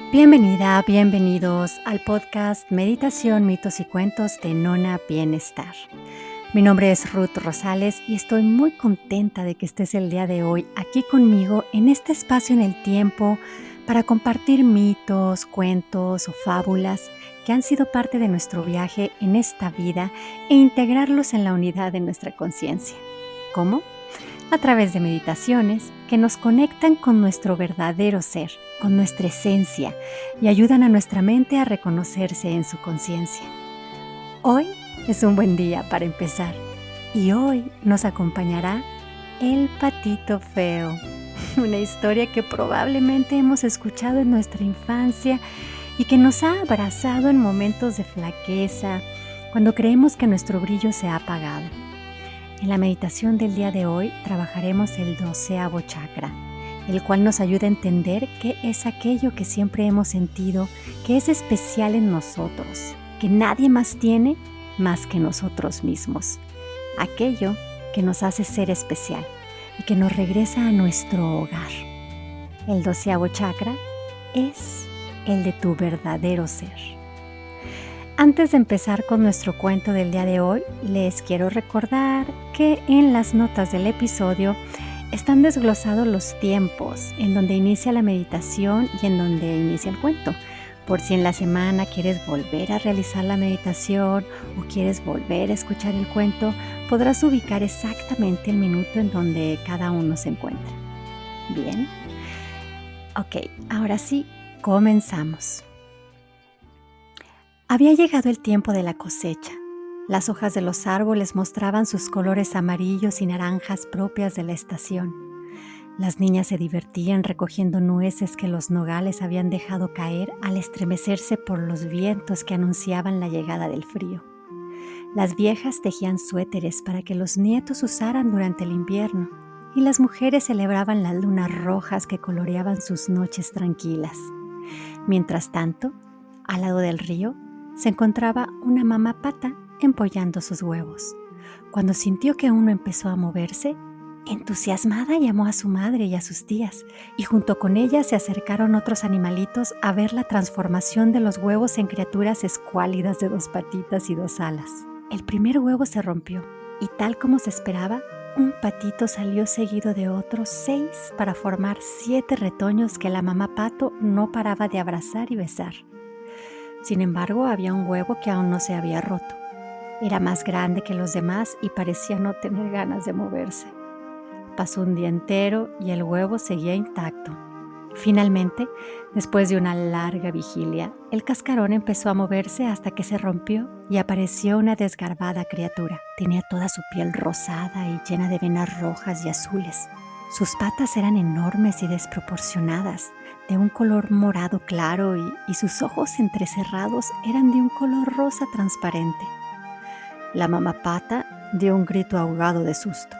Bienvenida, bienvenidos al podcast Meditación, mitos y cuentos de Nona Bienestar. Mi nombre es Ruth Rosales y estoy muy contenta de que estés el día de hoy aquí conmigo en este espacio en el tiempo para compartir mitos, cuentos o fábulas que han sido parte de nuestro viaje en esta vida e integrarlos en la unidad de nuestra conciencia. ¿Cómo? A través de meditaciones que nos conectan con nuestro verdadero ser, con nuestra esencia y ayudan a nuestra mente a reconocerse en su conciencia. Hoy es un buen día para empezar y hoy nos acompañará El Patito Feo, una historia que probablemente hemos escuchado en nuestra infancia y que nos ha abrazado en momentos de flaqueza, cuando creemos que nuestro brillo se ha apagado. En la meditación del día de hoy trabajaremos el 12º chakra, el cual nos ayuda a entender qué es aquello que siempre hemos sentido que es especial en nosotros, que nadie más tiene más que nosotros mismos. Aquello que nos hace ser especial y que nos regresa a nuestro hogar. El 12º chakra es el de tu verdadero ser. Antes de empezar con nuestro cuento del día de hoy, les quiero recordar que en las notas del episodio están desglosados los tiempos en donde inicia la meditación y en donde inicia el cuento. Por si en la semana quieres volver a realizar la meditación o quieres volver a escuchar el cuento, podrás ubicar exactamente el minuto en donde cada uno se encuentra. ¿Bien? Ok, ahora sí, comenzamos. Había llegado el tiempo de la cosecha. Las hojas de los árboles mostraban sus colores amarillos y naranjas propias de la estación. Las niñas se divertían recogiendo nueces que los nogales habían dejado caer al estremecerse por los vientos que anunciaban la llegada del frío. Las viejas tejían suéteres para que los nietos usaran durante el invierno, y las mujeres celebraban las lunas rojas que coloreaban sus noches tranquilas. Mientras tanto, al lado del río, se encontraba una mamá pata empollando sus huevos. Cuando sintió que uno empezó a moverse, entusiasmada llamó a su madre y a sus tías, y junto con ella se acercaron otros animalitos a ver la transformación de los huevos en criaturas escuálidas de 2 patitas y 2 alas. El primer huevo se rompió, y tal como se esperaba, un patito salió seguido de otros 6 para formar 7 retoños que la mamá pato no paraba de abrazar y besar. Sin embargo, había un huevo que aún no se había roto. Era más grande que los demás y parecía no tener ganas de moverse. Pasó un día entero y el huevo seguía intacto. Finalmente, después de una larga vigilia, el cascarón empezó a moverse hasta que se rompió y apareció una desgarbada criatura. Tenía toda su piel rosada y llena de venas rojas y azules. Sus patas eran enormes y desproporcionadas, de un color morado claro y sus ojos entrecerrados eran de un color rosa transparente. La mamá pata dio un grito ahogado de susto.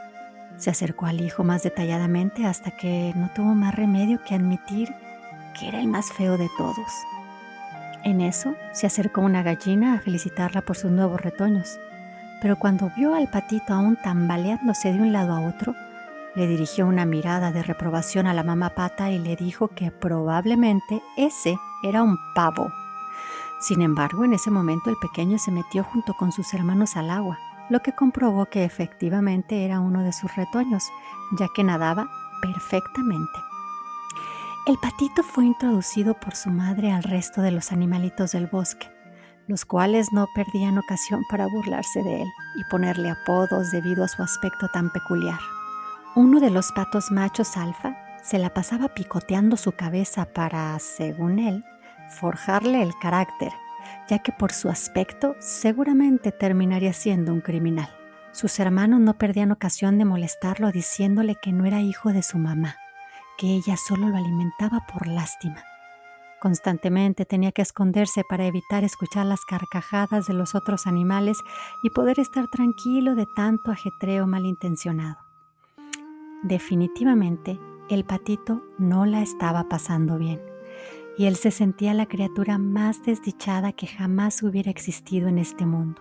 Se acercó al hijo más detalladamente hasta que no tuvo más remedio que admitir que era el más feo de todos. En eso se acercó una gallina a felicitarla por sus nuevos retoños, pero cuando vio al patito aún tambaleándose de un lado a otro, le dirigió una mirada de reprobación a la mamá pata y le dijo que probablemente ese era un pavo. Sin embargo, en ese momento el pequeño se metió junto con sus hermanos al agua, lo que comprobó que efectivamente era uno de sus retoños, ya que nadaba perfectamente. El patito fue introducido por su madre al resto de los animalitos del bosque, los cuales no perdían ocasión para burlarse de él y ponerle apodos debido a su aspecto tan peculiar. Uno de los patos machos alfa se la pasaba picoteando su cabeza para, según él, forjarle el carácter, ya que por su aspecto seguramente terminaría siendo un criminal. Sus hermanos no perdían ocasión de molestarlo diciéndole que no era hijo de su mamá, que ella solo lo alimentaba por lástima. Constantemente tenía que esconderse para evitar escuchar las carcajadas de los otros animales y poder estar tranquilo de tanto ajetreo malintencionado. Definitivamente, el patito no la estaba pasando bien, y él se sentía la criatura más desdichada que jamás hubiera existido en este mundo.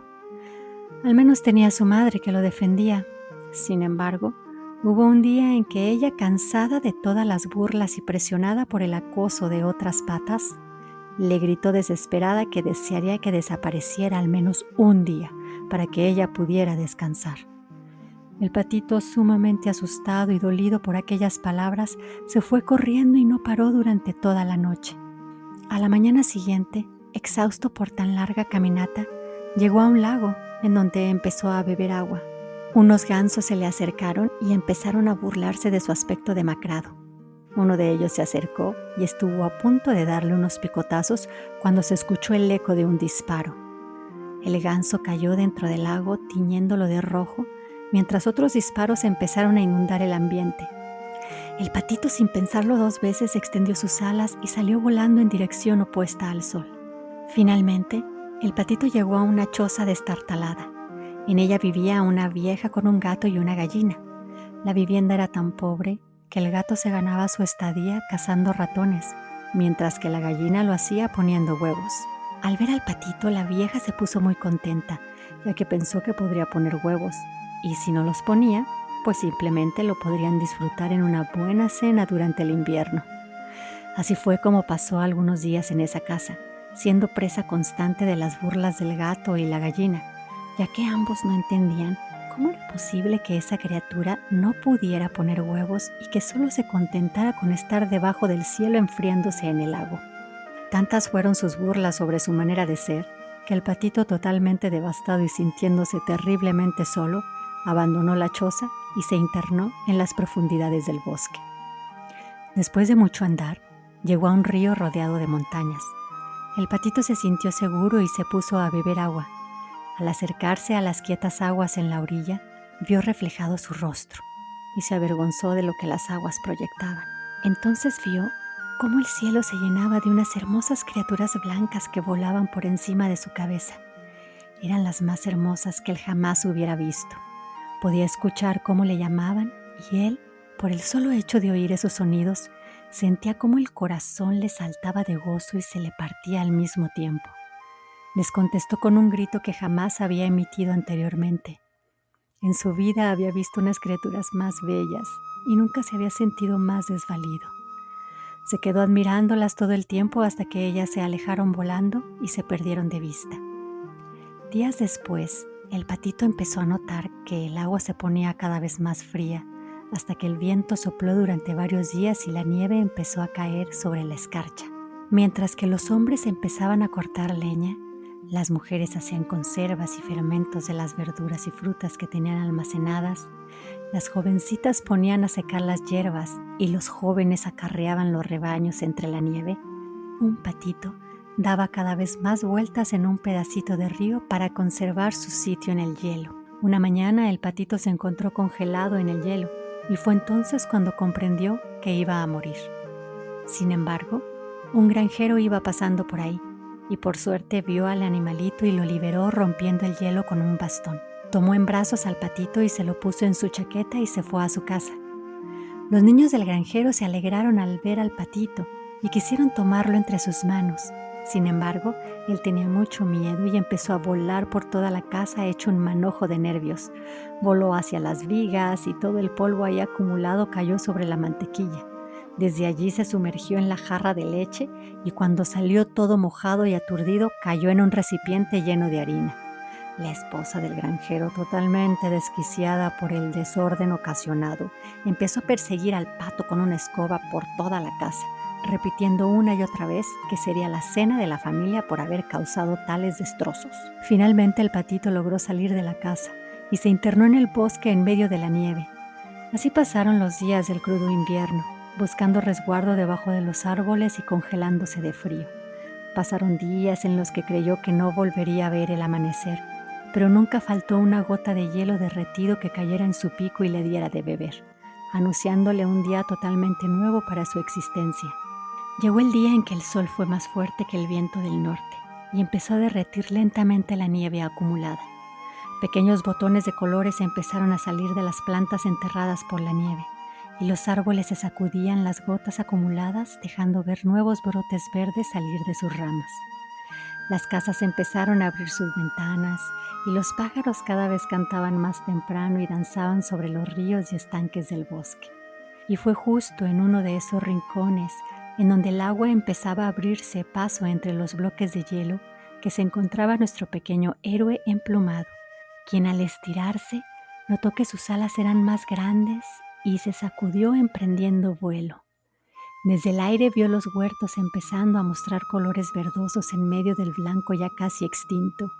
Al menos tenía a su madre que lo defendía. Sin embargo, hubo un día en que ella, cansada de todas las burlas y presionada por el acoso de otras patas, Le gritó desesperada que desearía que desapareciera al menos un día para que ella pudiera descansar. El patito, sumamente asustado y dolido por aquellas palabras, se fue corriendo y no paró durante toda la noche. A la mañana siguiente, exhausto por tan larga caminata, llegó a un lago en donde empezó a beber agua. Unos gansos se le acercaron y empezaron a burlarse de su aspecto demacrado. Uno de ellos se acercó y estuvo a punto de darle unos picotazos cuando se escuchó el eco de un disparo. El ganso cayó dentro del lago tiñéndolo de rojo, mientras otros disparos empezaron a inundar el ambiente. El patito, sin pensarlo dos veces, extendió sus alas y salió volando en dirección opuesta al sol. Finalmente, el patito llegó a una choza destartalada. En ella vivía una vieja con un gato y una gallina. La vivienda era tan pobre que el gato se ganaba su estadía cazando ratones, mientras que la gallina lo hacía poniendo huevos. Al ver al patito, la vieja se puso muy contenta, ya que pensó que podría poner huevos, y si no los ponía, pues simplemente lo podrían disfrutar en una buena cena durante el invierno. Así fue como pasó algunos días en esa casa, siendo presa constante de las burlas del gato y la gallina, ya que ambos no entendían cómo era posible que esa criatura no pudiera poner huevos y que solo se contentara con estar debajo del cielo enfriándose en el lago. Tantas fueron sus burlas sobre su manera de ser, que el patito, totalmente devastado y sintiéndose terriblemente solo, abandonó la choza y se internó en las profundidades del bosque. Después de mucho andar, llegó a un río rodeado de montañas. El patito se sintió seguro y se puso a beber agua. Al acercarse a las quietas aguas en la orilla, vio reflejado su rostro y se avergonzó de lo que las aguas proyectaban. Entonces vio cómo el cielo se llenaba de unas hermosas criaturas blancas que volaban por encima de su cabeza. Eran las más hermosas que él jamás hubiera visto. Podía escuchar cómo le llamaban y él, por el solo hecho de oír esos sonidos, sentía cómo el corazón le saltaba de gozo y se le partía al mismo tiempo. Les contestó con un grito que jamás había emitido anteriormente. En su vida había visto unas criaturas más bellas y nunca se había sentido más desvalido. Se quedó admirándolas todo el tiempo hasta que ellas se alejaron volando y se perdieron de vista. Días después, el patito empezó a notar que el agua se ponía cada vez más fría, hasta que el viento sopló durante varios días y la nieve empezó a caer sobre la escarcha. Mientras que los hombres empezaban a cortar leña, las mujeres hacían conservas y fermentos de las verduras y frutas que tenían almacenadas, las jovencitas ponían a secar las hierbas y los jóvenes acarreaban los rebaños entre la nieve. Un patito daba cada vez más vueltas en un pedacito de río para conservar su sitio en el hielo. Una mañana el patito se encontró congelado en el hielo y fue entonces cuando comprendió que iba a morir. Sin embargo, un granjero iba pasando por ahí y por suerte vio al animalito y lo liberó rompiendo el hielo con un bastón. Tomó en brazos al patito y se lo puso en su chaqueta y se fue a su casa. Los niños del granjero se alegraron al ver al patito y quisieron tomarlo entre sus manos. Sin embargo, él tenía mucho miedo y empezó a volar por toda la casa hecho un manojo de nervios. Voló hacia las vigas y todo el polvo ahí acumulado cayó sobre la mantequilla. Desde allí se sumergió en la jarra de leche y cuando salió todo mojado y aturdido cayó en un recipiente lleno de harina. La esposa del granjero, totalmente desquiciada por el desorden ocasionado, empezó a perseguir al pato con una escoba por toda la casa, repitiendo una y otra vez que sería la cena de la familia por haber causado tales destrozos. Finalmente el patito logró salir de la casa y se internó en el bosque en medio de la nieve. Así pasaron los días del crudo invierno, buscando resguardo debajo de los árboles y congelándose de frío. Pasaron días en los que creyó que no volvería a ver el amanecer, pero nunca faltó una gota de hielo derretido que cayera en su pico y le diera de beber, anunciándole un día totalmente nuevo para su existencia. Llegó el día en que el sol fue más fuerte que el viento del norte y empezó a derretir lentamente la nieve acumulada. Pequeños botones de colores empezaron a salir de las plantas enterradas por la nieve y los árboles se sacudían las gotas acumuladas, dejando ver nuevos brotes verdes salir de sus ramas. Las casas empezaron a abrir sus ventanas y los pájaros cada vez cantaban más temprano y danzaban sobre los ríos y estanques del bosque. Y fue justo en uno de esos rincones en donde el agua empezaba a abrirse paso entre los bloques de hielo que se encontraba nuestro pequeño héroe emplumado, quien al estirarse notó que sus alas eran más grandes y se sacudió emprendiendo vuelo. Desde el aire vio los huertos empezando a mostrar colores verdosos en medio del blanco ya casi extinto.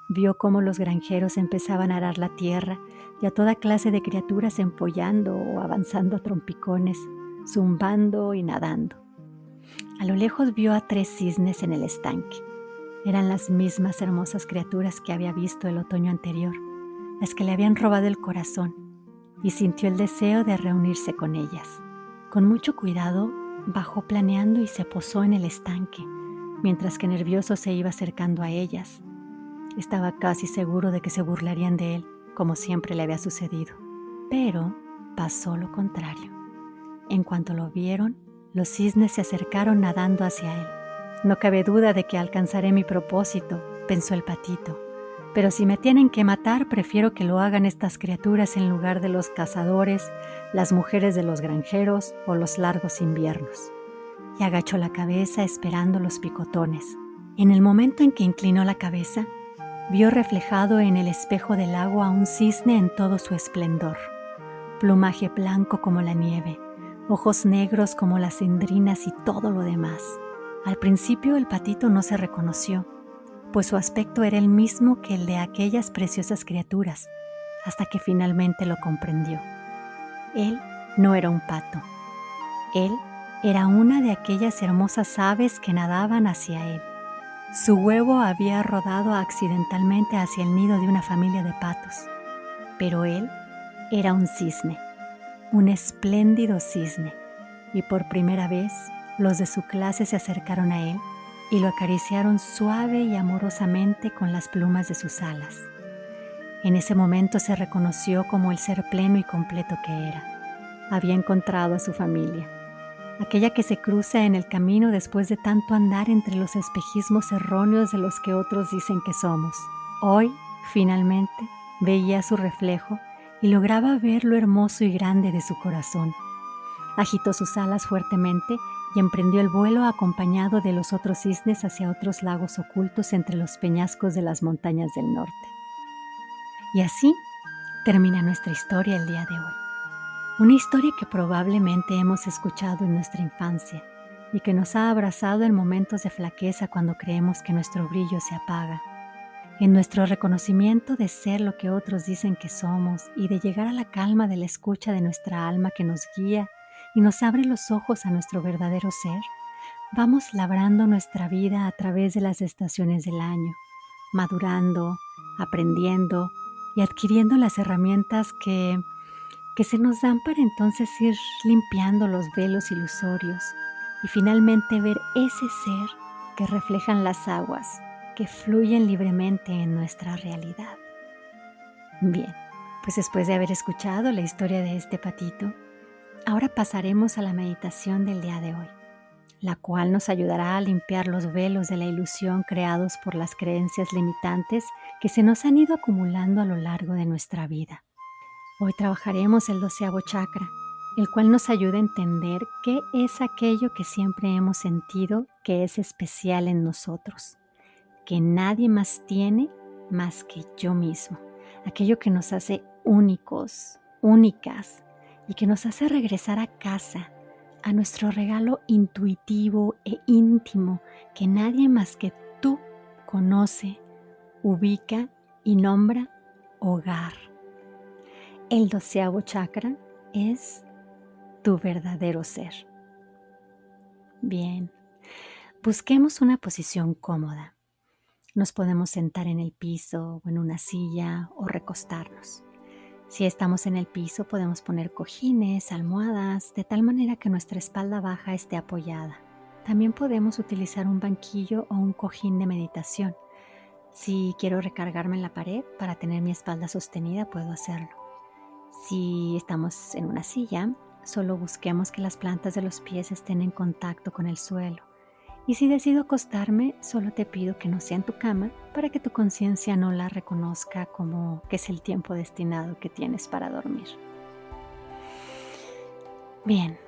Vio cómo los granjeros empezaban a arar la tierra y a toda clase de criaturas empollando o avanzando a trompicones, zumbando y nadando. A lo lejos vio a 3 cisnes en el estanque. Eran las mismas hermosas criaturas que había visto el otoño anterior, las que le habían robado el corazón, y sintió el deseo de reunirse con ellas. Con mucho cuidado, bajó planeando y se posó en el estanque, mientras que nervioso se iba acercando a ellas. Estaba casi seguro de que se burlarían de él, como siempre le había sucedido. Pero pasó lo contrario. En cuanto lo vieron, los cisnes se acercaron nadando hacia él. No cabe duda de que alcanzaré mi propósito, pensó el patito. Pero si me tienen que matar, prefiero que lo hagan estas criaturas en lugar de los cazadores, las mujeres de los granjeros o los largos inviernos. Y agachó la cabeza esperando los picotones. En el momento en que inclinó la cabeza, vio reflejado en el espejo del agua a un cisne en todo su esplendor. Plumaje blanco como la nieve, ojos negros como las cendrinas y todo lo demás. Al principio el patito no se reconoció, pues su aspecto era el mismo que el de aquellas preciosas criaturas, hasta que finalmente lo comprendió. Él no era un pato. Él era una de aquellas hermosas aves que nadaban hacia él. Su huevo había rodado accidentalmente hacia el nido de una familia de patos, pero él era un cisne, un espléndido cisne, y por primera vez los de su clase se acercaron a él y lo acariciaron suave y amorosamente con las plumas de sus alas. En ese momento se reconoció como el ser pleno y completo que era. Había encontrado a su familia, aquella que se cruza en el camino después de tanto andar entre los espejismos erróneos de los que otros dicen que somos. Hoy, finalmente, veía su reflejo y lograba ver lo hermoso y grande de su corazón. Agitó sus alas fuertemente y emprendió el vuelo acompañado de los otros cisnes hacia otros lagos ocultos entre los peñascos de las montañas del norte. Y así termina nuestra historia el día de hoy. Una historia que probablemente hemos escuchado en nuestra infancia y que nos ha abrazado en momentos de flaqueza cuando creemos que nuestro brillo se apaga. En nuestro reconocimiento de ser lo que otros dicen que somos y de llegar a la calma de la escucha de nuestra alma que nos guía y nos abre los ojos a nuestro verdadero ser, vamos labrando nuestra vida a través de las estaciones del año, madurando, aprendiendo y adquiriendo las herramientas que se nos dan para entonces ir limpiando los velos ilusorios y finalmente ver ese ser que reflejan las aguas que fluyen libremente en nuestra realidad. Bien, pues después de haber escuchado la historia de este patito, ahora pasaremos a la meditación del día de hoy, la cual nos ayudará a limpiar los velos de la ilusión creados por las creencias limitantes que se nos han ido acumulando a lo largo de nuestra vida. Hoy trabajaremos el 12º chakra, el cual nos ayuda a entender qué es aquello que siempre hemos sentido que es especial en nosotros, que nadie más tiene más que yo mismo, aquello que nos hace únicos, únicas y que nos hace regresar a casa, a nuestro regalo intuitivo e íntimo que nadie más que tú conoce, ubica y nombra hogar. El 12º chakra es tu verdadero ser. Bien, busquemos una posición cómoda. Nos podemos sentar en el piso o en una silla o recostarnos. Si estamos en el piso, podemos poner cojines, almohadas, de tal manera que nuestra espalda baja esté apoyada. También podemos utilizar un banquillo o un cojín de meditación. Si quiero recargarme en la pared para tener mi espalda sostenida, puedo hacerlo. Si estamos en una silla, solo busquemos que las plantas de los pies estén en contacto con el suelo. Y si decido acostarme, solo te pido que no sea en tu cama para que tu conciencia no la reconozca como que es el tiempo destinado que tienes para dormir. Bien,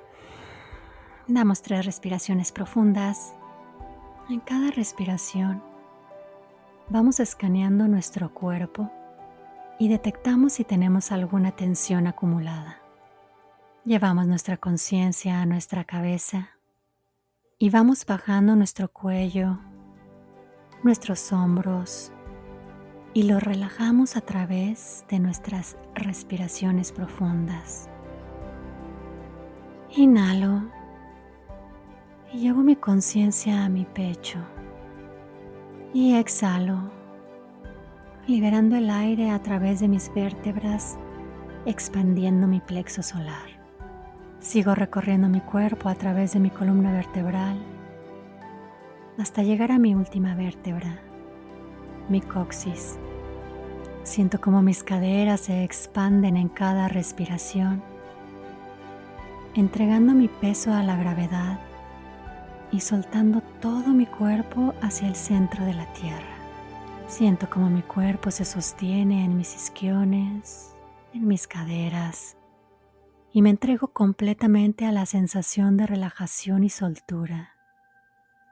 Damos 3 respiraciones profundas. En cada respiración vamos escaneando nuestro cuerpo y detectamos si tenemos alguna tensión acumulada. Llevamos nuestra conciencia a nuestra cabeza y vamos bajando nuestro cuello, nuestros hombros y los relajamos a través de nuestras respiraciones profundas. Inhalo y llevo mi conciencia a mi pecho y exhalo, liberando el aire a través de mis vértebras, expandiendo mi plexo solar. Sigo recorriendo mi cuerpo a través de mi columna vertebral hasta llegar a mi última vértebra, mi coxis. Siento cómo mis caderas se expanden en cada respiración, entregando mi peso a la gravedad y soltando todo mi cuerpo hacia el centro de la tierra. Siento cómo mi cuerpo se sostiene en mis isquiones, en mis caderas, y me entrego completamente a la sensación de relajación y soltura,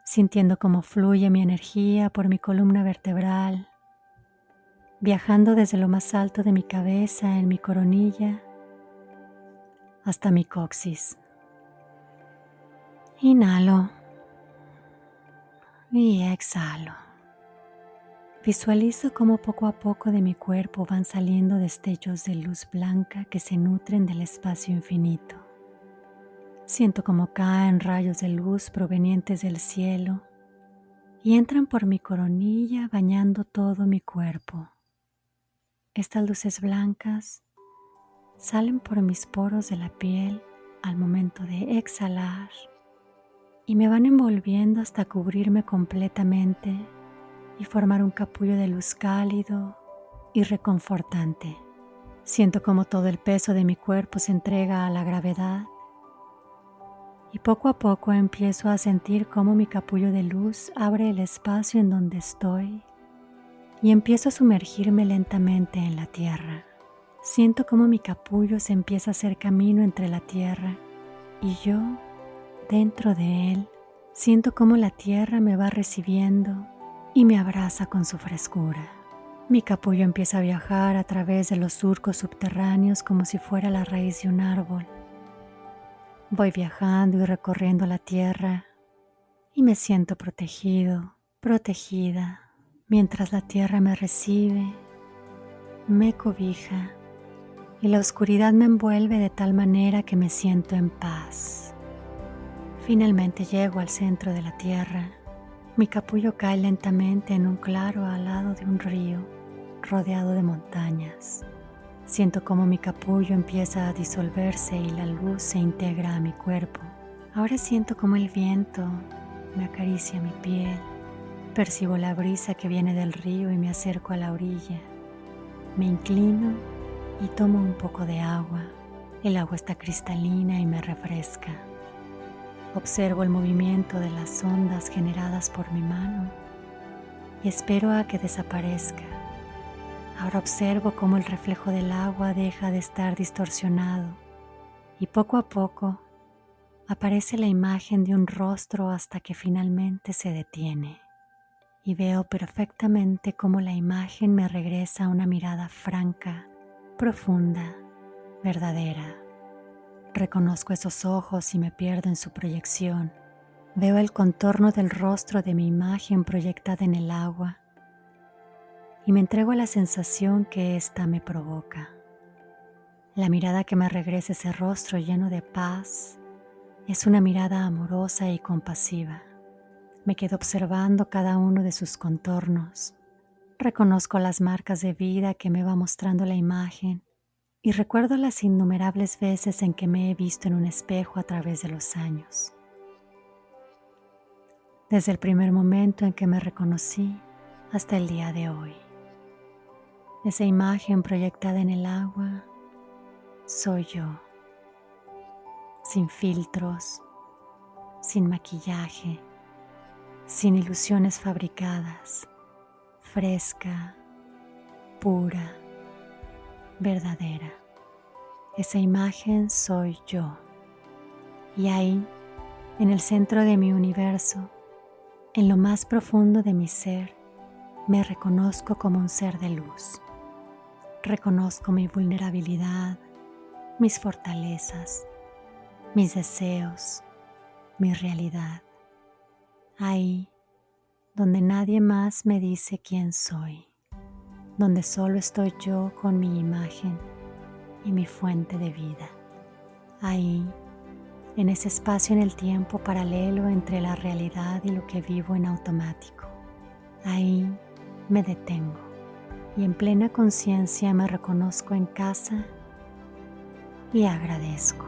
sintiendo cómo fluye mi energía por mi columna vertebral, viajando desde lo más alto de mi cabeza en mi coronilla hasta mi coxis. Inhalo y exhalo. Visualizo cómo poco a poco de mi cuerpo van saliendo destellos de luz blanca que se nutren del espacio infinito. Siento cómo caen rayos de luz provenientes del cielo y entran por mi coronilla bañando todo mi cuerpo. Estas luces blancas salen por mis poros de la piel al momento de exhalar y me van envolviendo hasta cubrirme completamente y formar un capullo de luz cálido y reconfortante. Siento como todo el peso de mi cuerpo se entrega a la gravedad y poco a poco empiezo a sentir cómo mi capullo de luz abre el espacio en donde estoy y empiezo a sumergirme lentamente en la tierra. Siento cómo mi capullo se empieza a hacer camino entre la tierra y yo, dentro de él, siento cómo la tierra me va recibiendo y me abraza con su frescura. Mi capullo empieza a viajar a través de los surcos subterráneos como si fuera la raíz de un árbol. Voy viajando y recorriendo la tierra y me siento protegido, protegida, mientras la tierra me recibe, me cobija y la oscuridad me envuelve de tal manera que me siento en paz. Finalmente llego al centro de la tierra. Mi capullo cae lentamente en un claro al lado de un río rodeado de montañas. Siento cómo mi capullo empieza a disolverse y la luz se integra a mi cuerpo. Ahora siento cómo el viento me acaricia mi piel. Percibo la brisa que viene del río y me acerco a la orilla. Me inclino y tomo un poco de agua. El agua está cristalina y me refresca. Observo el movimiento de las ondas generadas por mi mano y espero a que desaparezca. Ahora observo cómo el reflejo del agua deja de estar distorsionado y poco a poco aparece la imagen de un rostro hasta que finalmente se detiene. Y veo perfectamente cómo la imagen me regresa una mirada franca, profunda, verdadera. Reconozco esos ojos y me pierdo en su proyección. Veo el contorno del rostro de mi imagen proyectada en el agua y me entrego a la sensación que ésta me provoca. La mirada que me regresa ese rostro lleno de paz es una mirada amorosa y compasiva. Me quedo observando cada uno de sus contornos. Reconozco las marcas de vida que me va mostrando la imagen y recuerdo las innumerables veces en que me he visto en un espejo a través de los años. Desde el primer momento en que me reconocí hasta el día de hoy. Esa imagen proyectada en el agua soy yo, sin filtros, sin maquillaje, sin ilusiones fabricadas, fresca, pura, verdadera. Esa imagen soy yo. Y ahí, En el centro de mi universo, en lo más profundo de mi ser, me reconozco como un ser de luz. Reconozco mi vulnerabilidad, mis fortalezas, mis deseos, mi realidad. Ahí, donde nadie más me dice quién soy, donde solo estoy yo con mi imagen y mi fuente de vida. Ahí, en ese espacio en el tiempo paralelo entre la realidad y lo que vivo en automático. Ahí me detengo y en plena conciencia me reconozco en casa y agradezco.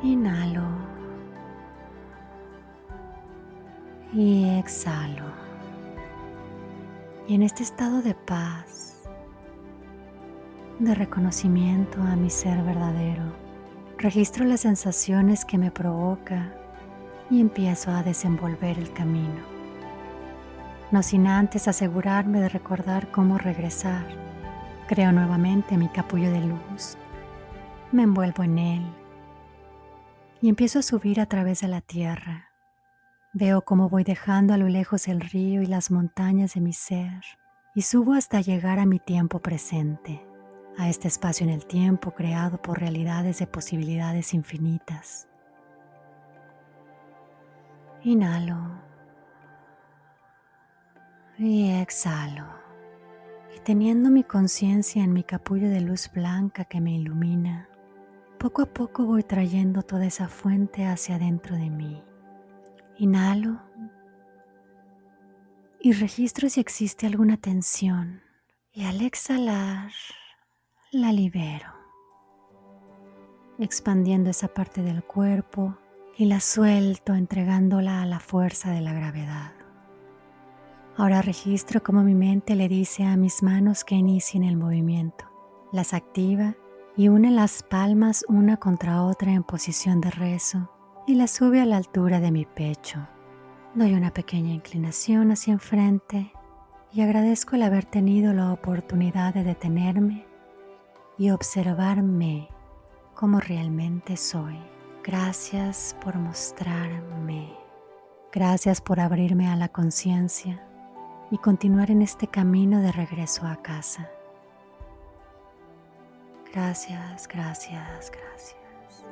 Inhalo y exhalo. Y en este estado de paz, de reconocimiento a mi ser verdadero, registro las sensaciones que me provoca y empiezo a desenvolver el camino. No sin antes asegurarme de recordar cómo regresar. Creo nuevamente mi capullo de luz. Me envuelvo en él y empiezo a subir a través de la tierra. Veo cómo voy dejando a lo lejos el río y las montañas de mi ser y subo hasta llegar a mi tiempo presente, a este espacio en el tiempo creado por realidades de posibilidades infinitas. Inhalo y exhalo, y teniendo mi conciencia en mi capullo de luz blanca que me ilumina, poco a poco voy trayendo toda esa fuente hacia adentro de mí. Inhalo y registro si existe alguna tensión, y al exhalar la libero, expandiendo esa parte del cuerpo y la suelto, entregándola a la fuerza de la gravedad. Ahora registro cómo mi mente le dice a mis manos que inicien el movimiento. Las activa y une las palmas una contra otra en posición de rezo y las sube a la altura de mi pecho. Doy una pequeña inclinación hacia enfrente y agradezco el haber tenido la oportunidad de detenerme y observarme como realmente soy. Gracias por mostrarme. Gracias por abrirme a la conciencia y continuar en este camino de regreso a casa. Gracias, gracias, gracias.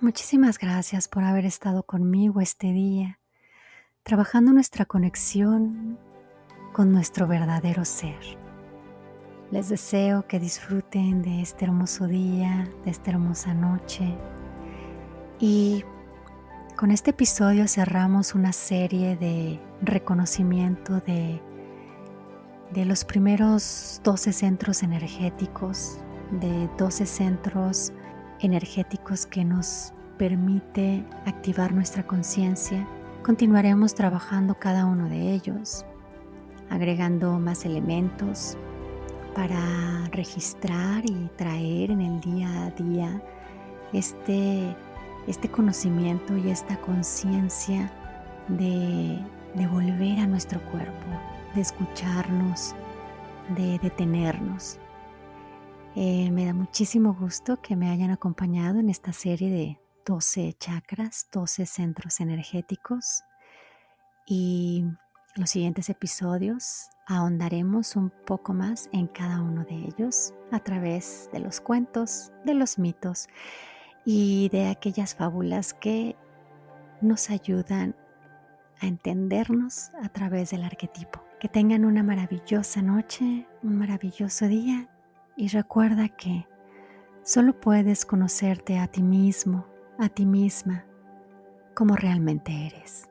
Muchísimas gracias por haber estado conmigo este día, trabajando nuestra conexión con nuestro verdadero ser. Les deseo que disfruten de este hermoso día, de esta hermosa noche. Y con este episodio cerramos una serie de reconocimiento de los primeros 12 centros energéticos, de 12 centros energéticos que nos permite activar nuestra conciencia. Continuaremos trabajando cada uno de ellos, agregando más elementos para registrar y traer en el día a día este conocimiento y esta conciencia de volver a nuestro cuerpo, de escucharnos, de detenernos. Me da muchísimo gusto que me hayan acompañado en esta serie de 12 chakras, 12 centros energéticos, y los siguientes episodios ahondaremos un poco más en cada uno de ellos a través de los cuentos, de los mitos y de aquellas fábulas que nos ayudan a entendernos a través del arquetipo. Que tengan una maravillosa noche, un maravilloso día, y recuerda que solo puedes conocerte a ti mismo, a ti misma, como realmente eres.